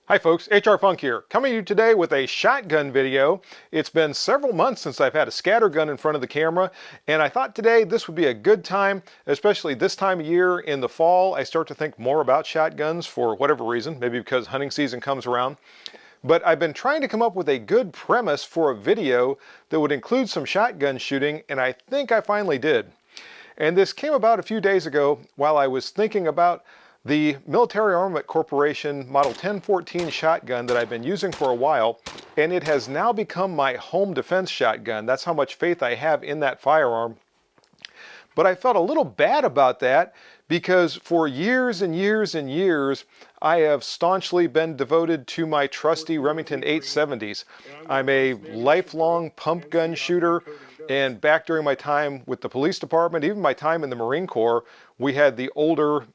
Hi folks, HR Funk here, coming to you today with a shotgun video. It's been several months since I've had a scatter gun in front of the camera, and I thought today this would be a good time, especially this time of year in the fall. I start to think more about shotguns for whatever reason, maybe because hunting season comes around. But I've been trying to come up with a good premise for a video that would include some shotgun shooting, and I think I finally did. And this came about a few days ago while I was thinking about the Military Armament Corporation Model 1014 shotgun that I've been using for a while, and it has now become my home defense shotgun. That's how much faith I have in that firearm. But I felt a little bad about that because for years and years and years, I have staunchly been devoted to my trusty Remington 870s. I'm a lifelong pump gun shooter, and back during my time with the police department, even my time in the Marine Corps, we had the older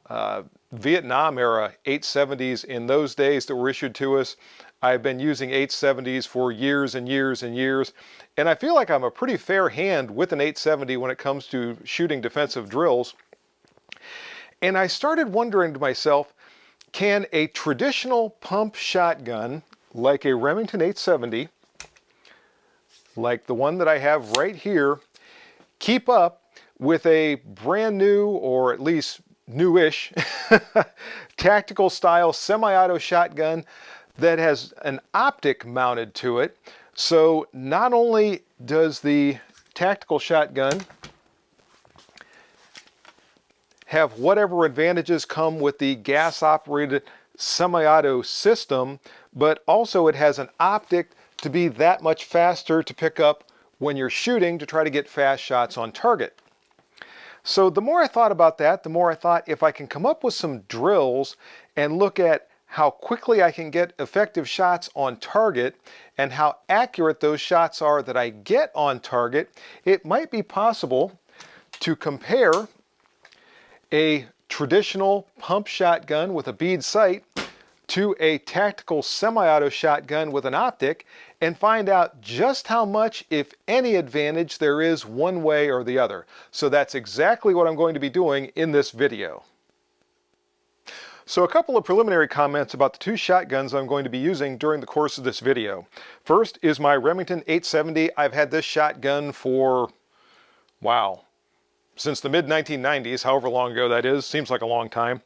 Vietnam era 870s in those days that were issued to us. I've been using 870s for years and years and years, and I feel like I'm a pretty fair hand with an 870 when it comes to shooting defensive drills. And I started wondering to myself, can a traditional pump shotgun like a Remington 870, like the one that I have right here, keep up with a brand new, or at least newish, tactical style semi-auto shotgun that has an optic mounted to it? So not only does the tactical shotgun have whatever advantages come with the gas-operated semi-auto system, but also it has an optic to be that much faster to pick up when you're shooting to try to get fast shots on target. So the more I thought about that, the more I thought if I can come up with some drills and look at how quickly I can get effective shots on target and how accurate those shots are that I get on target, it might be possible to compare a traditional pump shotgun with a bead sight to a tactical semi-auto shotgun with an optic and find out just how much, if any, advantage there is one way or the other. So that's exactly what I'm going to be doing in this video. So a couple of preliminary comments about the two shotguns I'm going to be using during the course of this video. First is my Remington 870. I've had this shotgun for, wow, since the mid-1990s, however long ago that is. Seems like a long time.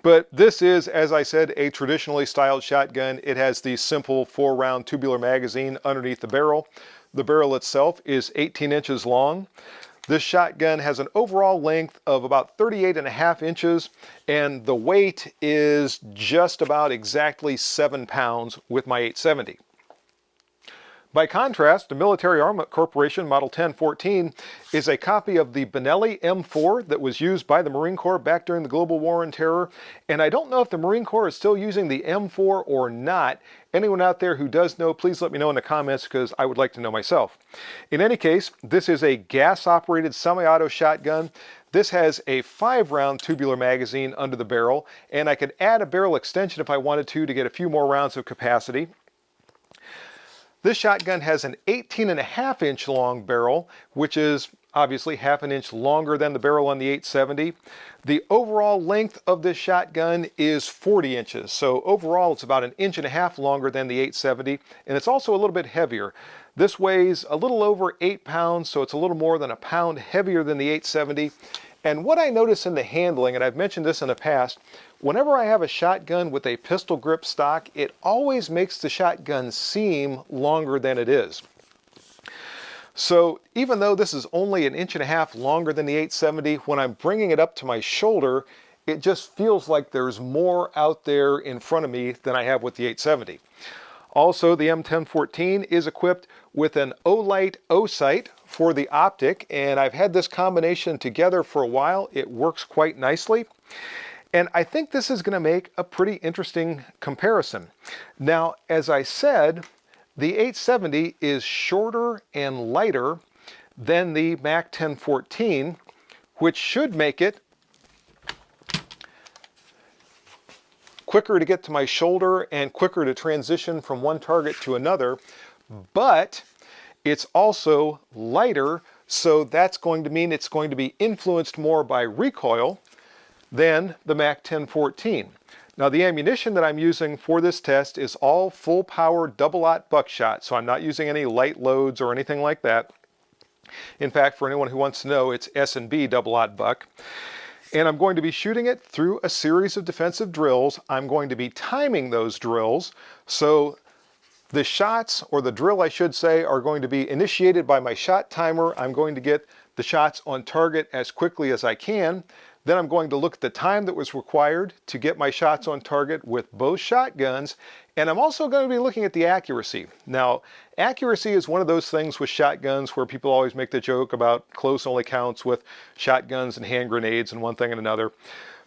But this is, as I said, a traditionally styled shotgun. It has the simple 4-round tubular magazine underneath the barrel. The barrel itself is 18 inches long. This shotgun has an overall length of about 38.5 inches, and the weight is just about exactly 7 pounds with my 870. By contrast, the Military Armament Corporation Model 1014 is a copy of the Benelli M4 that was used by the Marine Corps back during the Global War on Terror, and I don't know if the Marine Corps is still using the M4 or not. Anyone out there who does know, please let me know in the comments because I would like to know myself. In any case, this is a gas-operated semi-auto shotgun. This has a 5-round tubular magazine under the barrel, and I could add a barrel extension if I wanted to get a few more rounds of capacity. This shotgun has an 18.5 inch long barrel, which is obviously half an inch longer than the barrel on the 870. The overall length of this shotgun is 40 inches. So overall, it's about 1.5 inches longer than the 870, and it's also a little bit heavier. This weighs a little over 8 pounds, so it's a little more than a pound heavier than the 870. And what I notice in the handling, and I've mentioned this in the past, whenever I have a shotgun with a pistol grip stock, it always makes the shotgun seem longer than it is. So even though this is only 1.5 inches longer than the 870, when I'm bringing it up to my shoulder, it just feels like there's more out there in front of me than I have with the 870. Also, the M1014 is equipped with an Olight O-sight for the optic, and I've had this combination together for a while. It works quite nicely. And I think this is going to make a pretty interesting comparison. Now, as I said, the 870 is shorter and lighter than the MAC 1014, which should make it quicker to get to my shoulder and quicker to transition from one target to another, but it's also lighter, so that's going to mean it's going to be influenced more by recoil than the MAC 1014. Now the ammunition that I'm using for this test is all full power double-aught buckshot, so I'm not using any light loads or anything like that. In fact, for anyone who wants to know, it's S&B double-aught buck. And I'm going to be shooting it through a series of defensive drills. I'm going to be timing those drills, so the shots, or the drill I should say, are going to be initiated by my shot timer. I'm going to get the shots on target as quickly as I can. Then I'm going to look at the time that was required to get my shots on target with both shotguns. And I'm also going to be looking at the accuracy. Now, accuracy is one of those things with shotguns where people always make the joke about close only counts with shotguns and hand grenades and one thing and another.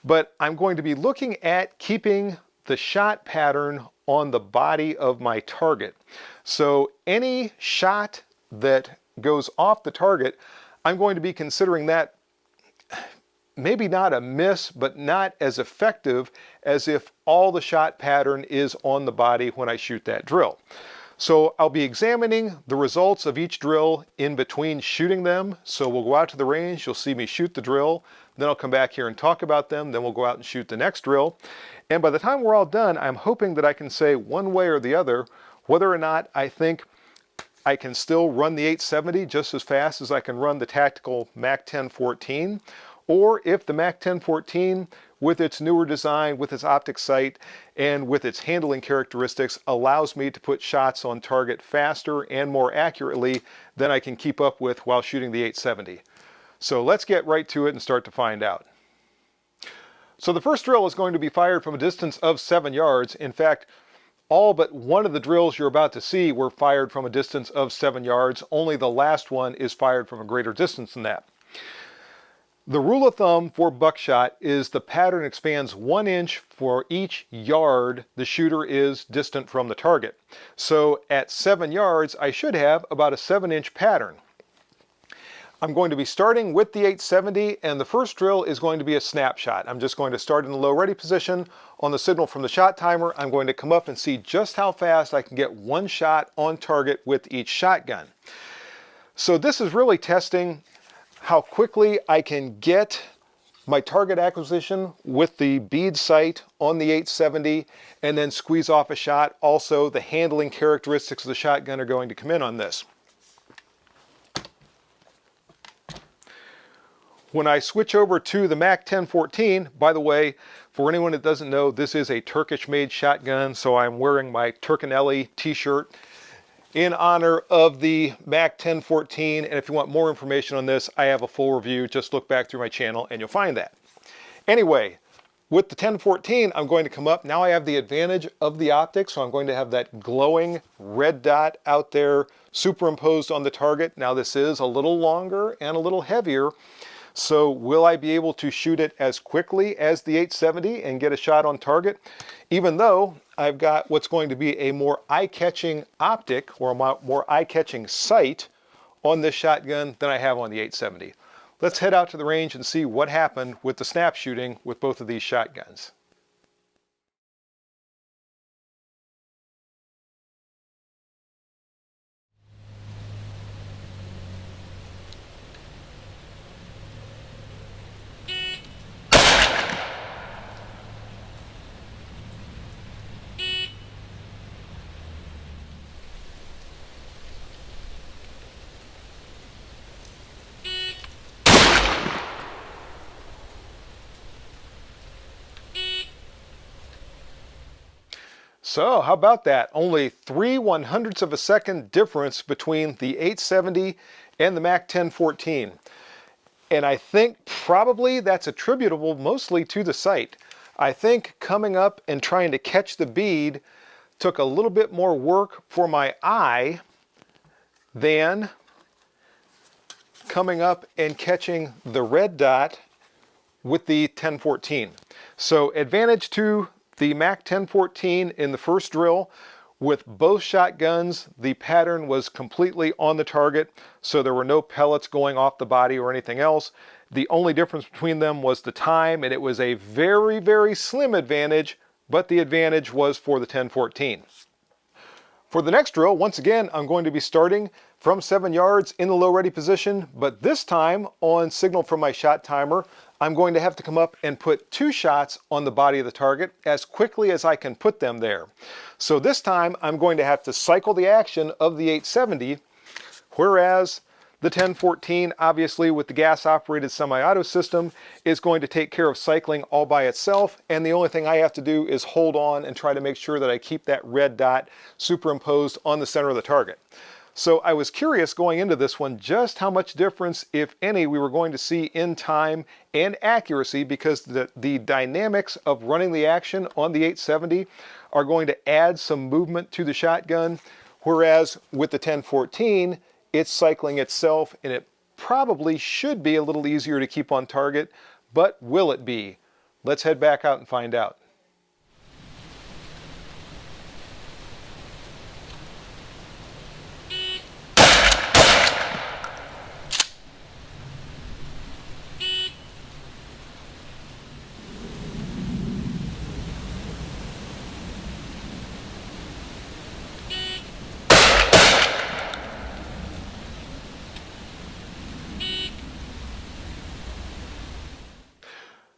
But I'm going to be looking at keeping the shot pattern on the body of my target. So any shot that goes off the target, I'm going to be considering that maybe not a miss, but not as effective as if all the shot pattern is on the body when I shoot that drill. So I'll be examining the results of each drill in between shooting them. So we'll go out to the range, you'll see me shoot the drill, then I'll come back here and talk about them, then we'll go out and shoot the next drill. And by the time we're all done, I'm hoping that I can say one way or the other whether or not I think I can still run the 870 just as fast as I can run the tactical MAC 1014, or if the MAC 1014, with its newer design, with its optic sight, and with its handling characteristics, allows me to put shots on target faster and more accurately than I can keep up with while shooting the 870. So let's get right to it and start to find out. So the first drill is going to be fired from a distance of 7 yards. In fact, all but one of the drills you're about to see were fired from a distance of 7 yards. Only the last one is fired from a greater distance than that. The rule of thumb for buckshot is the pattern expands 1 inch for each yard the shooter is distant from the target. So at 7 yards, I should have about a 7-inch pattern. I'm going to be starting with the 870, and the first drill is going to be a snapshot. I'm just going to start in the low ready position. On the signal from the shot timer, I'm going to come up and see just how fast I can get one shot on target with each shotgun. So this is really testing how quickly I can get my target acquisition with the bead sight on the 870 and then squeeze off a shot. Also, the handling characteristics of the shotgun are going to come in on this. When I switch over to the MAC 1014, by the way, for anyone that doesn't know, this is a Turkish-made shotgun, so I'm wearing my Turkinelli t-shirt in honor of the MAC 1014, and if you want more information on this, I have a full review. Just look back through my channel and you'll find that. Anyway, with the 1014, I'm going to come up. Now I have the advantage of the optics, so I'm going to have that glowing red dot out there superimposed on the target. Now this is a little longer and a little heavier, so will I be able to shoot it as quickly as the 870 and get a shot on target? Even though I've got what's going to be a more eye-catching optic or a more eye-catching sight on this shotgun than I have on the 870. Let's head out to the range and see what happened with the snap shooting with both of these shotguns. So how about that? Only 3/100ths of a second difference between the 870 and the MAC 1014. And I think probably that's attributable mostly to the sight. I think coming up and trying to catch the bead took a little bit more work for my eye than coming up and catching the red dot with the 1014. So advantage to the MAC 1014 in the first drill. With both shotguns, the pattern was completely on the target, so there were no pellets going off the body or anything else. The only difference between them was the time, and it was a very, very slim advantage, but the advantage was for the 1014. For the next drill, once again, I'm going to be starting from 7 yards in the low ready position, but this time on signal from my shot timer, I'm going to have to come up and put 2 shots on the body of the target as quickly as I can put them there. So this time I'm going to have to cycle the action of the 870, whereas the 1014, obviously with the gas-operated semi-auto system, is going to take care of cycling all by itself, and the only thing I have to do is hold on and try to make sure that I keep that red dot superimposed on the center of the target. So I was curious going into this one just how much difference, if any, we were going to see in time and accuracy, because the dynamics of running the action on the 870 are going to add some movement to the shotgun, whereas with the 1014, it's cycling itself, and it probably should be a little easier to keep on target, but will it be? Let's head back out and find out.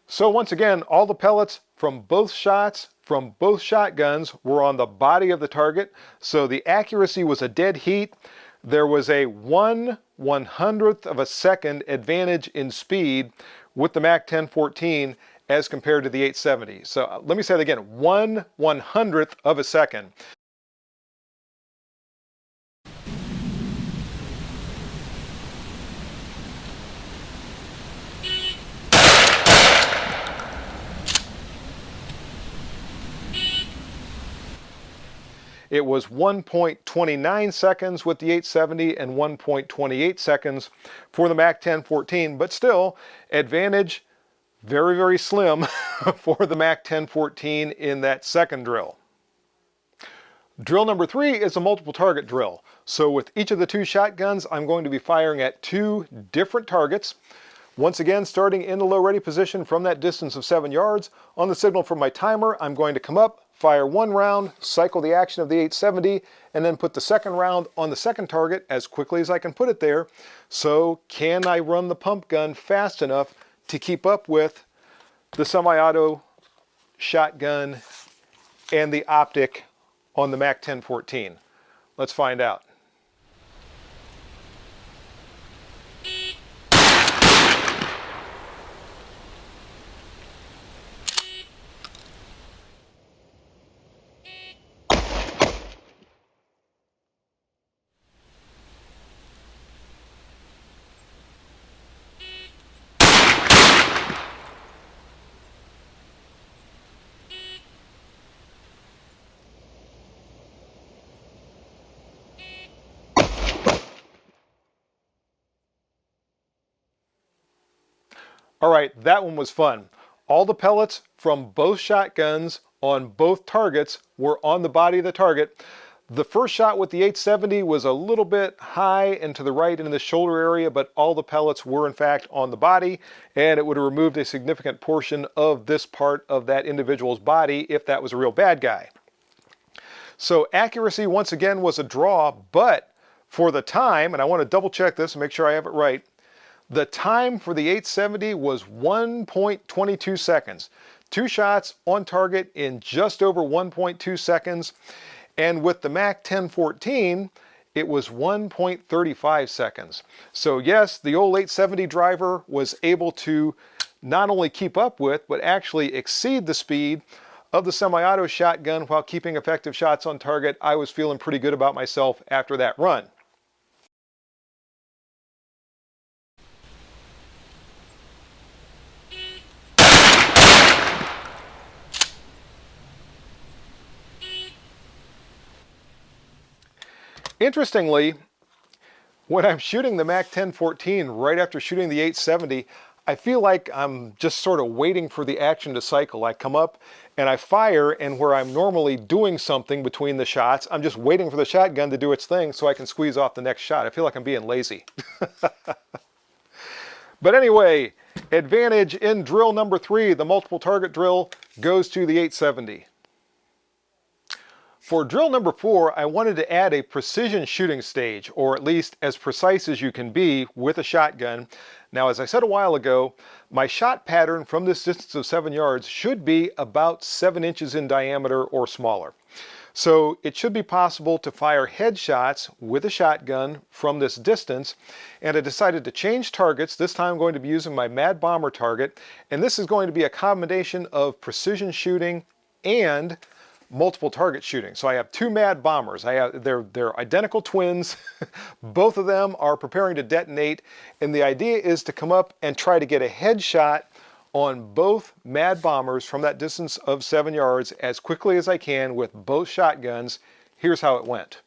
So once again, all the pellets from both shots, from both shotguns, were on the body of the target. So the accuracy was a dead heat. There was a 1/100th of a second advantage in speed with the MAC 1014 as compared to the 870. So let me say that again, 1/100th of a second. It was 1.29 seconds with the 870 and 1.28 seconds for the MAC 1014, but still, advantage very, very slim for the MAC 1014 in that second drill. Drill number 3 is a multiple target drill. So with each of the 2 shotguns, I'm going to be firing at 2 different targets. Once again, starting in the low ready position from that distance of 7 yards. On the signal from my timer, I'm going to come up, fire 1 round, cycle the action of the 870, and then put the second round on the second target as quickly as I can put it there. So can I run the pump gun fast enough to keep up with the semi-auto shotgun and the optic on the MAC 1014? Let's find out. All right, that one was fun. All the pellets from both shotguns on both targets were on the body of the target. The first shot with the 870 was a little bit high and to the right in the shoulder area, but all the pellets were in fact on the body, and it would have removed a significant portion of this part of that individual's body if that was a real bad guy. So accuracy once again was a draw, but for the time, and I want to double check this and make sure I have it right, the time for the 870 was 1.22 seconds. 2 shots on target in just over 1.2 seconds. And with the MAC 1014, it was 1.35 seconds. So yes, the old 870 driver was able to not only keep up with, but actually exceed the speed of the semi-auto shotgun while keeping effective shots on target. I was feeling pretty good about myself after that run. Interestingly, when I'm shooting the MAC 1014 right after shooting the 870, I feel like I'm just sort of waiting for the action to cycle. I come up and I fire, and where I'm normally doing something between the shots, I'm just waiting for the shotgun to do its thing so I can squeeze off the next shot. I feel like I'm being lazy. But anyway, advantage in drill number 3, the multiple target drill, goes to the 870. For drill number 4, I wanted to add a precision shooting stage, or at least as precise as you can be with a shotgun. Now, as I said a while ago, my shot pattern from this distance of 7 yards should be about 7 inches in diameter or smaller. So it should be possible to fire headshots with a shotgun from this distance, and I decided to change targets. This time I'm going to be using my Mad Bomber target, and this is going to be a combination of precision shooting and multiple target shooting. So I have 2 Mad Bombers. They're identical twins. Both of them are preparing to detonate, and the idea is to come up and try to get a headshot on both Mad Bombers from that distance of 7 yards as quickly as I can with both shotguns. Here's how it went.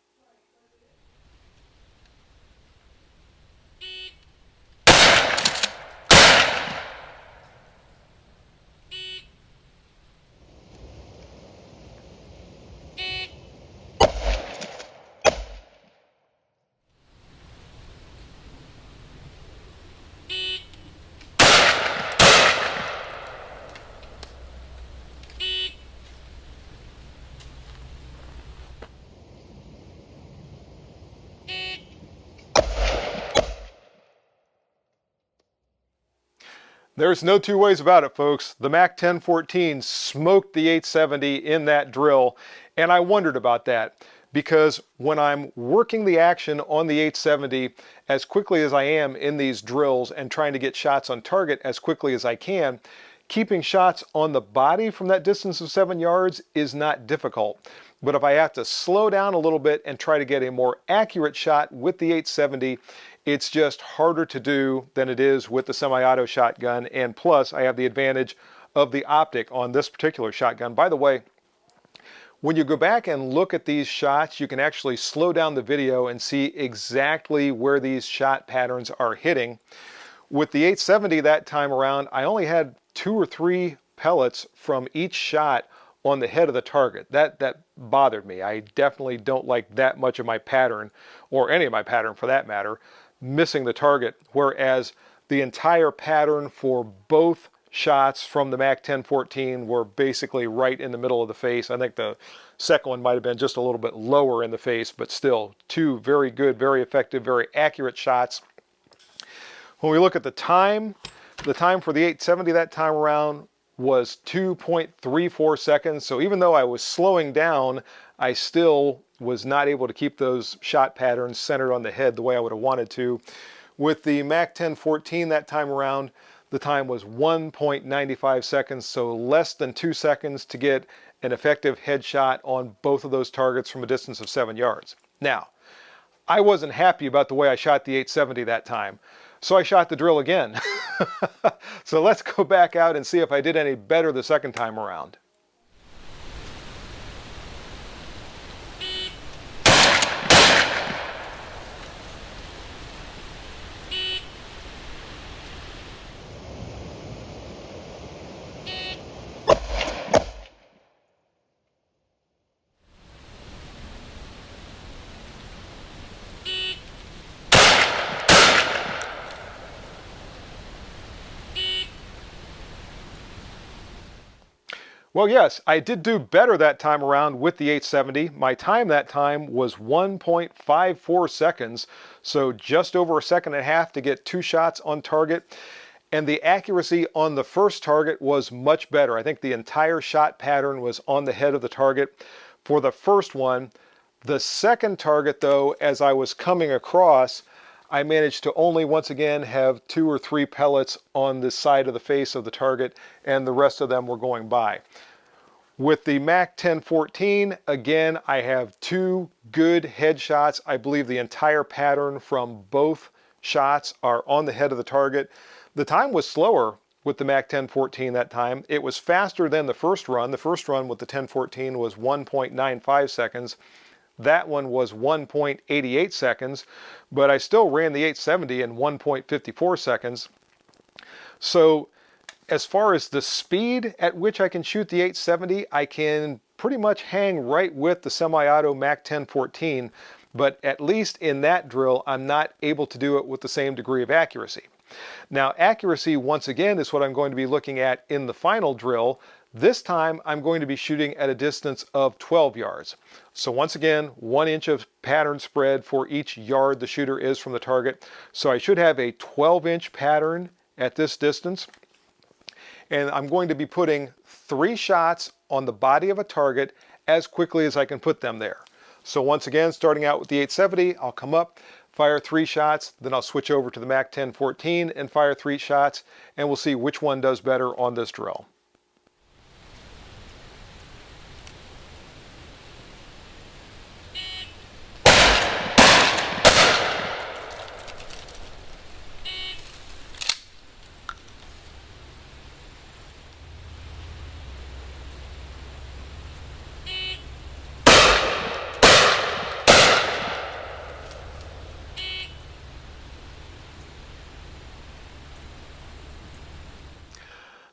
There's no two ways about it, folks. The MAC 1014 smoked the 870 in that drill, and I wondered about that because when I'm working the action on the 870 as quickly as I am in these drills and trying to get shots on target as quickly as I can, keeping shots on the body from that distance of 7 yards is not difficult. But if I have to slow down a little bit and try to get a more accurate shot with the 870, it's just harder to do than it is with the semi-auto shotgun, and plus I have the advantage of the optic on this particular shotgun. By the way, when you go back and look at these shots, you can actually slow down the video and see exactly where these shot patterns are hitting. With the 870 that time around, I only had 2 or 3 pellets from each shot on the head of the target. That bothered me. I definitely don't like that much of my pattern, or any of my pattern for that matter, missing the target, whereas the entire pattern for both shots from the MAC 1014 were basically right in the middle of the face. I think the second one might have been just a little bit lower in the face, but still 2 very good, very effective, very accurate shots. When we look at the time for the 870 that time around was 2.34 seconds. So even though I was slowing down, I still was not able to keep those shot patterns centered on the head the way I would have wanted to. With the MAC 1014 that time around, the time was 1.95 seconds, so less than 2 seconds to get an effective headshot on both of those targets from a distance of 7 yards. Now, I wasn't happy about the way I shot the 870 that time, so I shot the drill again. So let's go back out and see if I did any better the second time around. Well, yes, I did do better that time around with the 870. My time that time was 1.54 seconds, so just over 1.5 seconds to get 2 shots on target. And the accuracy on the first target was much better. I think the entire shot pattern was on the head of the target for the first one. The second target, though, as I was coming across, I managed to only once again have 2 or 3 pellets on the side of the face of the target, and the rest of them were going by. With the MAC 1014, again, I have 2 good headshots. I believe the entire pattern from both shots are on the head of the target. The time was slower with the MAC 1014 that time. It was faster than the first run. The first run with the 1014 was 1.95 seconds. That one was 1.88 seconds, but I still ran the 870 in 1.54 seconds. So as far as the speed at which I can shoot the 870, I can pretty much hang right with the semi-auto MAC 1014, but at least in that drill, I'm not able to do it with the same degree of accuracy. Now, accuracy, once again, is what I'm going to be looking at in the final drill. This time I'm going to be shooting at a distance of 12 yards. So once again, 1 inch of pattern spread for each yard the shooter is from the target. So I should have a 12-inch pattern at this distance. And I'm going to be putting 3 shots on the body of a target as quickly as I can put them there. So once again, starting out with the 870, I'll come up, fire 3 shots, then I'll switch over to the MAC 1014 and fire 3 shots, and we'll see which one does better on this drill.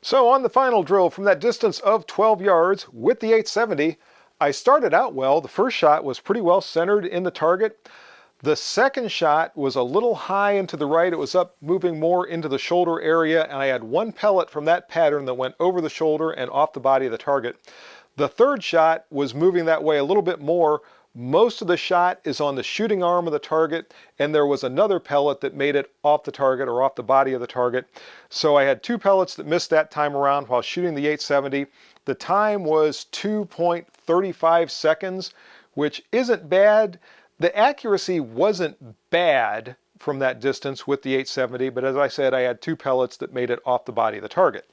So on the final drill from that distance of 12 yards with the 870, I started out well. The first shot was pretty well centered in the target. The second shot was a little high and to the right. It was up moving more into the shoulder area, and I had 1 pellet from that pattern that went over the shoulder and off the body of the target. The third shot was moving that way a little bit more. Most of the shot is on the shooting arm of the target, and there was another pellet that made it off the target or off the body of the target. So I had 2 pellets that missed that time around while shooting the 870. The time was 2.35 seconds, which isn't bad. The accuracy wasn't bad from that distance with the 870, but as I said, I had 2 pellets that made it off the body of the target.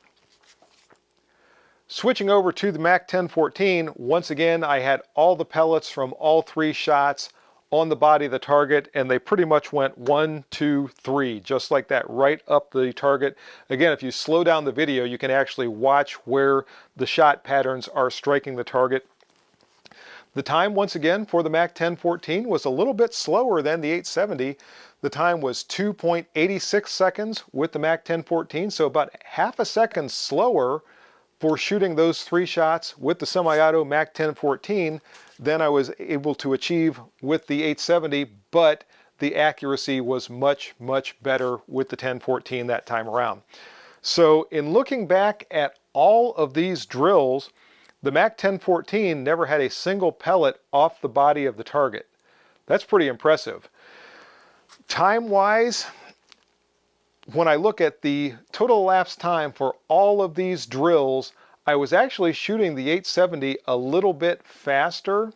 Switching over to the MAC 1014, once again, I had all the pellets from all 3 shots on the body of the target, and they pretty much went 1, 2, 3, just like that, right up the target. Again, if you slow down the video, you can actually watch where the shot patterns are striking the target. The time, once again, for the MAC 1014 was a little bit slower than the 870. The time was 2.86 seconds with the MAC 1014, so about half a second slower for shooting those 3 shots with the semi-auto MAC 1014 than I was able to achieve with the 870, but the accuracy was much, much better with the 1014 that time around. So in looking back at all of these drills, the MAC 1014 never had a single pellet off the body of the target. That's pretty impressive. Time-wise, when I look at the total elapsed time for all of these drills, I was actually shooting the 870 a little bit faster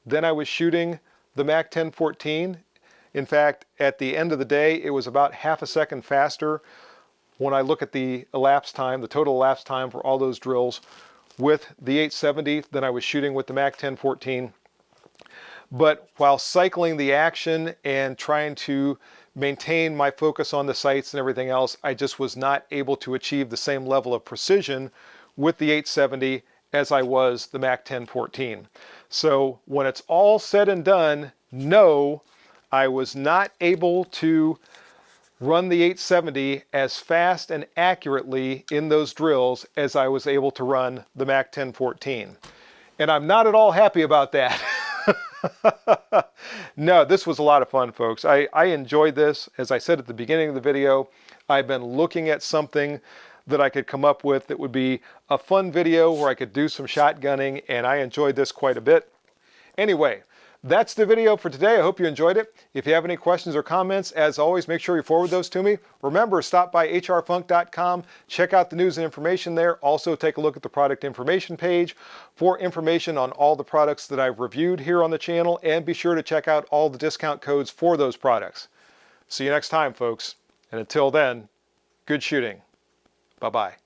than I was shooting the MAC 1014. In fact, at the end of the day, it was about half a second faster when I look at the elapsed time, the total elapsed time for all those drills with the 870 than I was shooting with the MAC 1014. But while cycling the action and trying to maintain my focus on the sights and everything else, I just was not able to achieve the same level of precision with the 870 as I was the MAC 1014. So when it's all said and done, no, I was not able to run the 870 as fast and accurately in those drills as I was able to run the MAC 1014. And I'm not at all happy about that. No, this was a lot of fun, folks. I enjoyed this. As I said at the beginning of the video, I've been looking at something that I could come up with that would be a fun video where I could do some shotgunning, and I enjoyed this quite a bit. Anyway, that's the video for today. I hope you enjoyed it. If you have any questions or comments, as always, make sure you forward those to me. Remember, stop by hrfunk.com, check out the news and information there. Also, take a look at the product information page for information on all the products that I've reviewed here on the channel, and be sure to check out all the discount codes for those products. See you next time, folks. And until then, good shooting. Bye-bye.